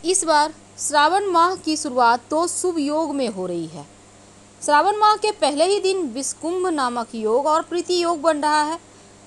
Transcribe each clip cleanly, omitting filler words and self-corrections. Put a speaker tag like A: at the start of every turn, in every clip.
A: इस बार श्रावण माह की शुरुआत तो शुभ योग में हो रही है। श्रावण माह के पहले ही दिन विषकुंभ नामक योग और प्रीति योग बन रहा है।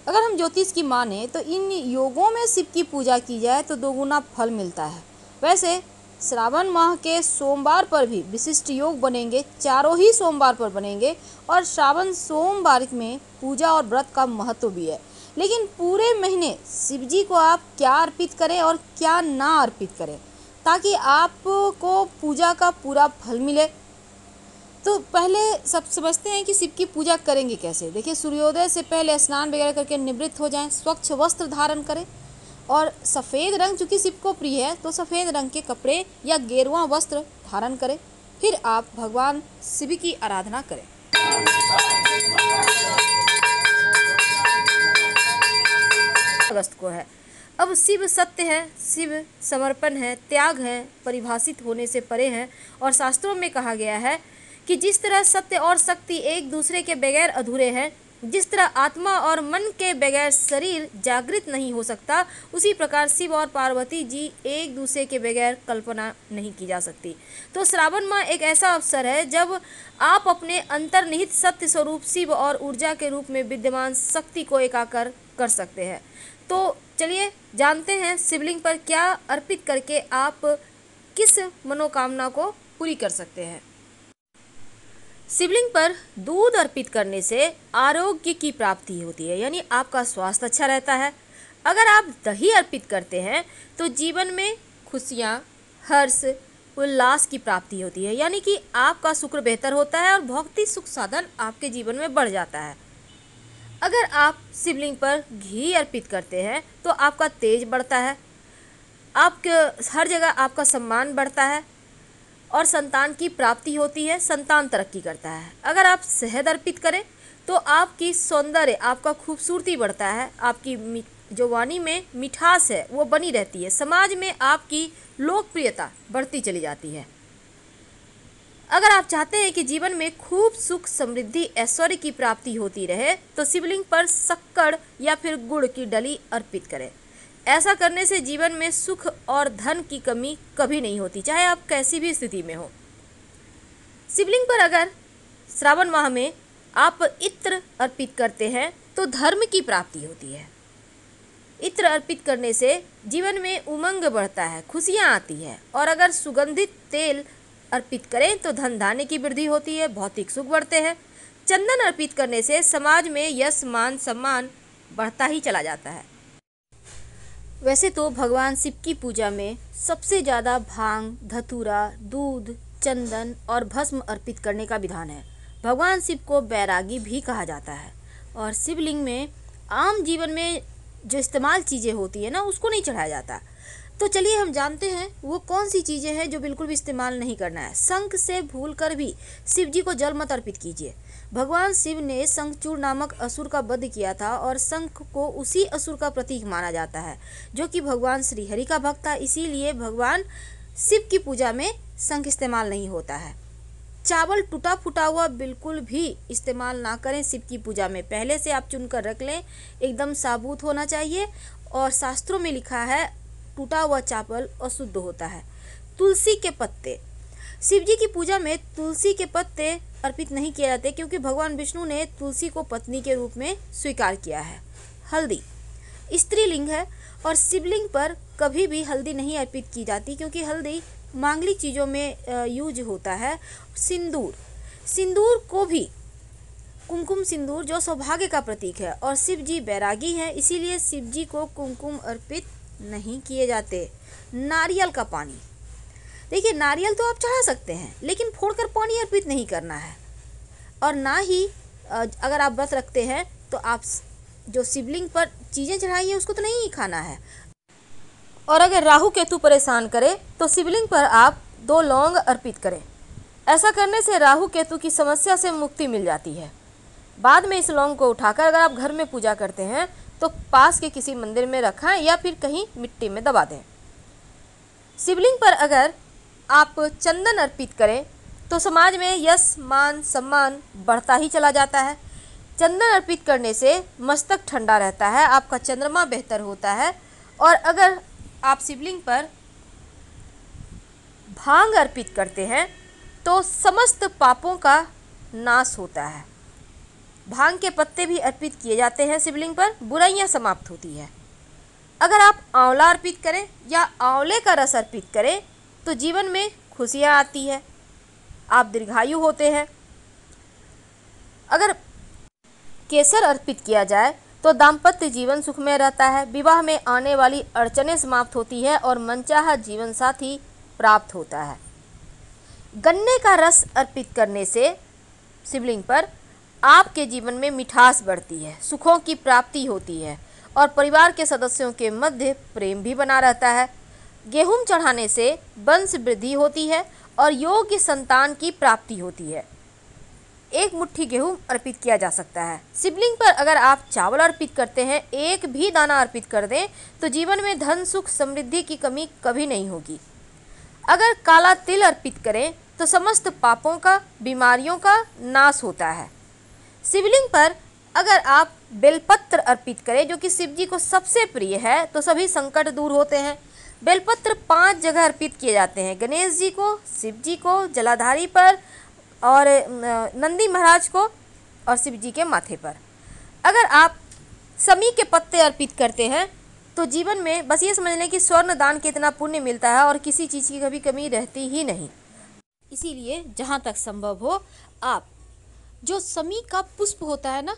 A: अगर हम ज्योतिष की माने तो इन योगों में शिव की पूजा की जाए तो दोगुना फल मिलता है। वैसे श्रावण माह के सोमवार पर भी विशिष्ट योग बनेंगे, चारों ही सोमवार पर बनेंगे और श्रावण सोमवार में पूजा और व्रत का महत्व भी है। लेकिन पूरे महीने शिव जी को आप क्या अर्पित करें और क्या ना अर्पित करें ताकि आपको पूजा का पूरा फल मिले, तो पहले सब समझते हैं कि शिव की पूजा करेंगे कैसे। देखिए, सूर्योदय से पहले स्नान वगैरह करके निवृत्त हो जाएं, स्वच्छ वस्त्र धारण करें और सफ़ेद रंग चूँकि शिव को प्रिय है तो सफ़ेद रंग के कपड़े या गेरुआ वस्त्र धारण करें। फिर आप भगवान शिव की आराधना करें। अगस्त को है। अब शिव सत्य है, शिव समर्पण है, त्याग है, परिभाषित होने से परे है और शास्त्रों में कहा गया है कि जिस तरह सत्य और शक्ति एक दूसरे के बगैर अधूरे हैं, जिस तरह आत्मा और मन के बगैर शरीर जागृत नहीं हो सकता, उसी प्रकार शिव और पार्वती जी एक दूसरे के बगैर कल्पना नहीं की जा सकती। तो श्रावण माह एक ऐसा अवसर है जब आप अपने अंतर्निहित सत्य स्वरूप शिव और ऊर्जा के रूप में विद्यमान शक्ति को एकाकार कर सकते हैं। तो चलिए जानते हैं शिवलिंग पर क्या अर्पित करके आप किस मनोकामना को पूरी कर सकते हैं। शिवलिंग पर दूध अर्पित करने से आरोग्य की प्राप्ति होती है, यानी आपका स्वास्थ्य अच्छा रहता है। अगर आप दही अर्पित करते हैं तो जीवन में खुशियाँ, हर्ष, उल्लास की प्राप्ति होती है, यानी कि आपका शुक्र बेहतर होता है और भौतिक सुख साधन आपके जीवन में बढ़ जाता है। अगर आप शिवलिंग पर घी अर्पित करते हैं तो आपका तेज बढ़ता है, आपके हर जगह आपका सम्मान बढ़ता है और संतान की प्राप्ति होती है, संतान तरक्की करता है। अगर आप शहद अर्पित करें तो आपकी सौंदर्य, आपका खूबसूरती बढ़ता है, आपकी जो वाणी में मिठास है वो बनी रहती है, समाज में आपकी लोकप्रियता बढ़ती चली जाती है। अगर आप चाहते हैं कि जीवन में खूब सुख, समृद्धि, ऐश्वर्य की प्राप्ति होती रहे तो शिवलिंग पर शक्कर या फिर गुड़ की डली अर्पित करें। ऐसा करने से जीवन में सुख और धन की कमी कभी नहीं होती, चाहे आप कैसी भी स्थिति में हो। शिवलिंग पर अगर श्रावण माह में आप इत्र अर्पित करते हैं तो धर्म की प्राप्ति होती है। इत्र अर्पित करने से जीवन में उमंग बढ़ता है, खुशियाँ आती है। और अगर सुगंधित तेल अर्पित करें तो धन धान्य की वृद्धि होती है, भौतिक सुख बढ़ते हैं। चंदन अर्पित करने से समाज में यश, मान, सम्मान बढ़ता ही चला जाता है। वैसे तो भगवान शिव की पूजा में सबसे ज़्यादा भांग, धतूरा, दूध, चंदन और भस्म अर्पित करने का विधान है। भगवान शिव को बैरागी भी कहा जाता है और शिवलिंग में आम जीवन में जो इस्तेमाल चीज़ें होती है ना, उसको नहीं चढ़ाया जाता। तो चलिए हम जानते हैं वो कौन सी चीज़ें हैं जो बिल्कुल भी इस्तेमाल नहीं करना है। शंख से भूलकर भी शिव जी को जल मत अर्पित कीजिए। भगवान शिव ने शंखचूड़ नामक असुर का वध किया था और शंख को उसी असुर का प्रतीक माना जाता है जो कि भगवान श्री हरि का भक्त था। इसीलिए भगवान शिव की पूजा में शंख इस्तेमाल नहीं होता है। चावल टूटा फूटा हुआ बिल्कुल भी इस्तेमाल ना करें शिव की पूजा में, पहले से आप चुनकर रख लें, एकदम साबुत होना चाहिए। और शास्त्रों में लिखा है टूटा हुआ चावल अशुद्ध होता है। तुलसी के पत्ते, शिव जी की पूजा में तुलसी के पत्ते अर्पित नहीं किए जाते क्योंकि भगवान विष्णु ने तुलसी को पत्नी के रूप में स्वीकार किया है। हल्दी स्त्रीलिंग है और शिवलिंग पर कभी भी हल्दी नहीं अर्पित की जाती क्योंकि हल्दी मांगलिक चीज़ों में यूज होता है। सिंदूर, सिंदूर को भी कुमकुम सिंदूर जो सौभाग्य का प्रतीक है और शिव जी बैरागी हैं, इसीलिए शिव जी को कुमकुम अर्पित नहीं किए जाते। नारियल का पानी, देखिए नारियल तो आप चढ़ा सकते हैं लेकिन फोड़कर पानी अर्पित नहीं करना है। और ना ही अगर आप व्रत रखते हैं तो आप जो शिवलिंग पर चीज़ें चढ़ाई हैं उसको तो नहीं खाना है। और अगर राहु केतु परेशान करे तो शिवलिंग पर आप 2 लौंग अर्पित करें। ऐसा करने से राहु केतु की समस्या से मुक्ति मिल जाती है। बाद में इस लौंग को उठाकर अगर आप घर में पूजा करते हैं तो पास के किसी मंदिर में रखें या फिर कहीं मिट्टी में दबा दें। शिवलिंग पर अगर आप चंदन अर्पित करें तो समाज में यश, मान, सम्मान बढ़ता ही चला जाता है। चंदन अर्पित करने से मस्तक ठंडा रहता है, आपका चंद्रमा बेहतर होता है। और अगर आप शिवलिंग पर भांग अर्पित करते हैं तो समस्त पापों का नाश होता है। भांग के पत्ते भी अर्पित किए जाते हैं शिवलिंग पर, बुराइयां समाप्त होती है। अगर आप आंवला अर्पित करें या आंवले का रस अर्पित करें तो जीवन में खुशियां आती है, आप दीर्घायु होते हैं। अगर केसर अर्पित किया जाए तो दाम्पत्य जीवन सुखमय रहता है, विवाह में आने वाली अड़चनें समाप्त होती है और मनचाहा जीवन साथी प्राप्त होता है। गन्ने का रस अर्पित करने से शिवलिंग पर आपके जीवन में मिठास बढ़ती है, सुखों की प्राप्ति होती है और परिवार के सदस्यों के मध्य प्रेम भी बना रहता है। गेहूं चढ़ाने से वंश वृद्धि होती है और योग्य संतान की प्राप्ति होती है। एक मुट्ठी गेहूं अर्पित किया जा सकता है। शिवलिंग पर अगर आप चावल अर्पित करते हैं, एक भी दाना अर्पित कर दें तो जीवन में धन सुख समृद्धि की कमी कभी नहीं होगी। अगर काला तिल अर्पित करें तो समस्त पापों का, बीमारियों का नाश होता है। शिवलिंग पर अगर आप बेलपत्र अर्पित करें, जो कि शिव जी को सबसे प्रिय है, तो सभी संकट दूर होते हैं। बेलपत्र 5 जगह अर्पित किए जाते हैं, गणेश जी को, शिव जी को, जलाधारी पर और नंदी महाराज को और शिव जी के माथे पर। अगर आप समी के पत्ते अर्पित करते हैं तो जीवन में बस ये समझ लें कि स्वर्ण दान के इतना पुण्य मिलता है और किसी चीज़ की कभी कमी रहती ही नहीं। इसीलिए जहाँ तक संभव हो आप जो समी का पुष्प होता है ना,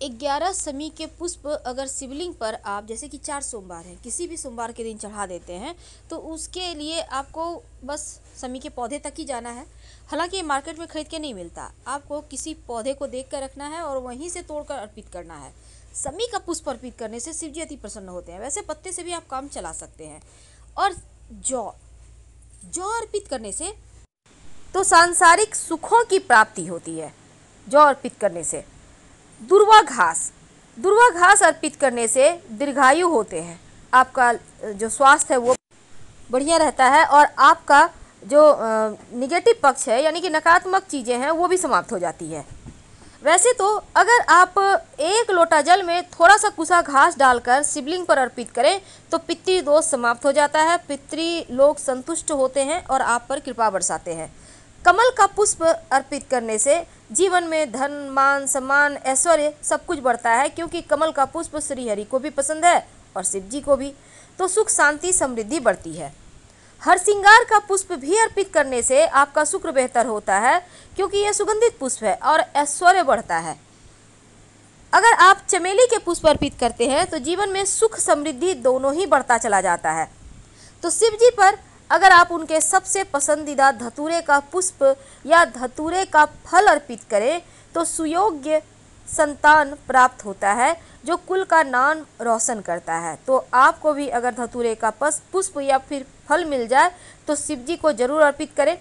A: 11 समी के पुष्प अगर शिवलिंग पर आप, जैसे कि 4 सोमवार हैं, किसी भी सोमवार के दिन चढ़ा देते हैं तो उसके लिए आपको बस समी के पौधे तक ही जाना है। हालांकि ये मार्केट में खरीद के नहीं मिलता, आपको किसी पौधे को देख कर रखना है और वहीं से तोड़कर अर्पित करना है। समी का पुष्प अर्पित करने से शिव जी अति प्रसन्न होते हैं। वैसे पत्ते से भी आप काम चला सकते हैं। और जौ अर्पित करने से तो सांसारिक सुखों की प्राप्ति होती है। जौ अर्पित करने से दुर्वा घास अर्पित करने से दीर्घायु होते हैं, आपका जो स्वास्थ्य है वो बढ़िया रहता है और आपका जो निगेटिव पक्ष है यानी कि नकारात्मक चीज़ें हैं वो भी समाप्त हो जाती है। वैसे तो अगर आप 1 लोटा जल में थोड़ा सा कुसा घास डालकर शिवलिंग पर अर्पित करें तो पितृ दोष समाप्त हो जाता है, पितृ लोग संतुष्ट होते हैं और आप पर कृपा बरसाते हैं। कमल का पुष्प अर्पित करने से जीवन में धन, मान, सम्मान, ऐश्वर्य सब कुछ बढ़ता है, क्योंकि कमल का पुष्प श्री हरि को भी पसंद है और शिव जी को भी, तो सुख शांति समृद्धि बढ़ती है। हरसिंगार का पुष्प भी अर्पित करने से आपका शुक्र बेहतर होता है, क्योंकि यह सुगंधित पुष्प है और ऐश्वर्य बढ़ता है। अगर आप चमेली के पुष्प अर्पित करते हैं तो जीवन में सुख समृद्धि दोनों ही बढ़ता चला जाता है। तो शिव जी पर अगर आप उनके सबसे पसंदीदा धतूरे का पुष्प या धतूरे का फल अर्पित करें तो सुयोग्य संतान प्राप्त होता है, जो कुल का नाम रोशन करता है। तो आपको भी अगर धतूरे का पुष्प या फिर फल मिल जाए तो शिव जी को जरूर अर्पित करें।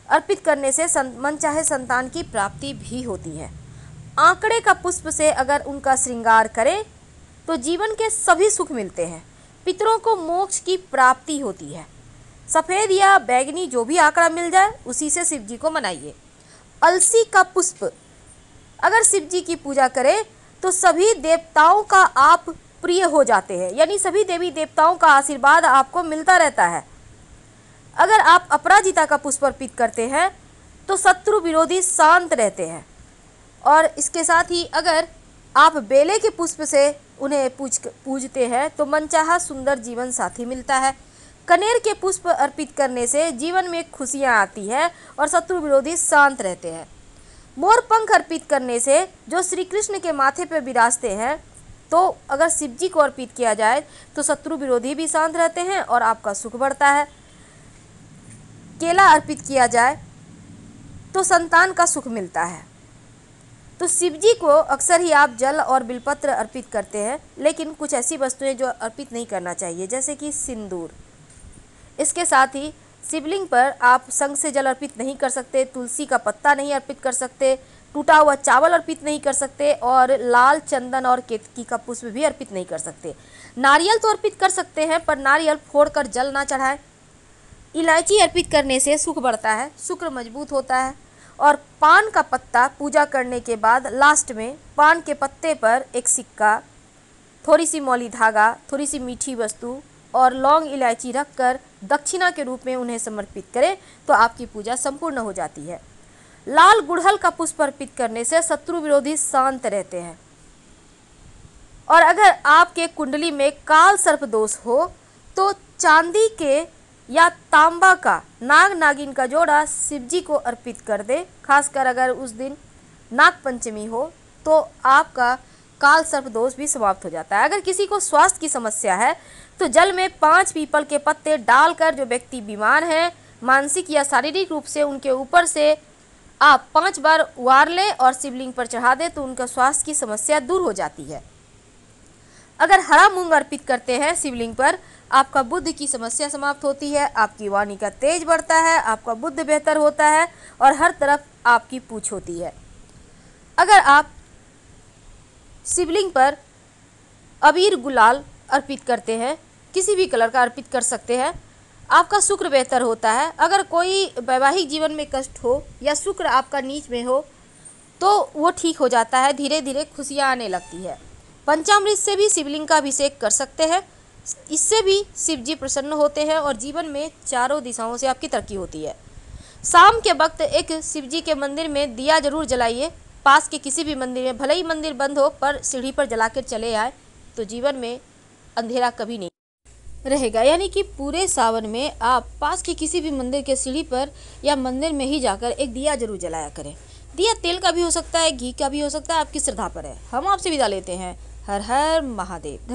A: अर्पित करने से मनचाहे संतान की प्राप्ति भी होती है। आंकड़े का पुष्प से अगर उनका श्रृंगार करें तो जीवन के सभी सुख मिलते हैं, पितरों को मोक्ष की प्राप्ति होती है। सफ़ेद या बैगनी जो भी आंकड़ा मिल जाए उसी से शिव जी को मनाइए। अलसी का पुष्प अगर शिव जी की पूजा करें तो सभी देवताओं का आप प्रिय हो जाते हैं, यानी सभी देवी देवताओं का आशीर्वाद आपको मिलता रहता है। अगर आप अपराजिता का पुष्प अर्पित करते हैं तो शत्रु विरोधी शांत रहते हैं। और इसके साथ ही अगर आप बेले के पुष्प से उन्हें पूजते हैं तो मनचाहा सुंदर जीवन साथी मिलता है। कनेर के पुष्प अर्पित करने से जीवन में खुशियाँ आती है और शत्रु विरोधी शांत रहते हैं। मोर पंख अर्पित करने से जो श्री कृष्ण के माथे पर विराजते हैं, तो अगर शिव जी को अर्पित किया जाए तो शत्रु विरोधी भी शांत रहते हैं और आपका सुख बढ़ता है। केला अर्पित किया जाए तो संतान का सुख मिलता है। तो शिव जी को अक्सर ही आप जल और बिलपत्र अर्पित करते हैं, लेकिन कुछ ऐसी वस्तुएं जो अर्पित नहीं करना चाहिए, जैसे कि सिंदूर। इसके साथ ही शिवलिंग पर आप संग से जल अर्पित नहीं कर सकते, तुलसी का पत्ता नहीं अर्पित कर सकते, टूटा हुआ चावल अर्पित नहीं कर सकते और लाल चंदन और केतकी का पुष्प भी अर्पित नहीं कर सकते। नारियल तो अर्पित कर सकते हैं, पर नारियल फोड़कर जल ना चढ़ाएं। इलायची अर्पित करने से सुख बढ़ता है, शुक्र मजबूत होता है। और पान का पत्ता पूजा करने के बाद लास्ट में पान के पत्ते पर एक सिक्का, थोड़ी सी मौली धागा, थोड़ी सी मीठी वस्तु और लौंग इलायची रखकर दक्षिणा के रूप में उन्हें समर्पित करें तो आपकी पूजा संपूर्ण हो जाती है। लाल गुड़हल का पुष्प अर्पित करने से शत्रु विरोधी शांत रहते हैं। और अगर आपके कुंडली में काल सर्प दोष हो तो चांदी के या तांबा का नाग नागिन का जोड़ा शिव जी को अर्पित कर दे। खासकर अगर उस दिन नाग पंचमी हो तो आपका काल सर्प दोष भी समाप्त हो जाता है। अगर किसी को स्वास्थ्य की समस्या है तो जल में 5 पीपल के पत्ते डालकर जो व्यक्ति बीमार हैं मानसिक या शारीरिक रूप से, उनके ऊपर से आप 5 बार वार लें और शिवलिंग पर चढ़ा दें तो उनका स्वास्थ्य की समस्या दूर हो जाती है। अगर हरा मूंग अर्पित करते हैं शिवलिंग पर, आपका बुद्ध की समस्या समाप्त होती है, आपकी वाणी का तेज बढ़ता है, आपका बुद्ध बेहतर होता है और हर तरफ आपकी पूछ होती है। अगर आप शिवलिंग पर अबीर गुलाल अर्पित करते हैं, किसी भी कलर का अर्पित कर सकते हैं, आपका शुक्र बेहतर होता है। अगर कोई वैवाहिक जीवन में कष्ट हो या शुक्र आपका नीच में हो तो वो ठीक हो जाता है, धीरे धीरे खुशियाँ आने लगती है। पंचामृत से भी शिवलिंग का अभिषेक कर सकते हैं, इससे भी शिव जी प्रसन्न होते हैं और जीवन में चारों दिशाओं से आपकी तरक्की होती है। शाम के वक्त एक शिव जी के मंदिर में दिया जरूर जलाइए। पास के किसी भी मंदिर में, भले ही मंदिर बंद हो, पर सीढ़ी पर जलाकर चले आए तो जीवन में अंधेरा कभी नहीं रहेगा। यानी कि पूरे सावन में आप पास के किसी भी मंदिर के सीढ़ी पर या मंदिर में ही जाकर एक दिया जरूर जलाया करें। दिया तेल का भी हो सकता है, घी का भी हो सकता है, आपकी श्रद्धा पर है। हम आपसे विदा लेते हैं। हर हर महादेव।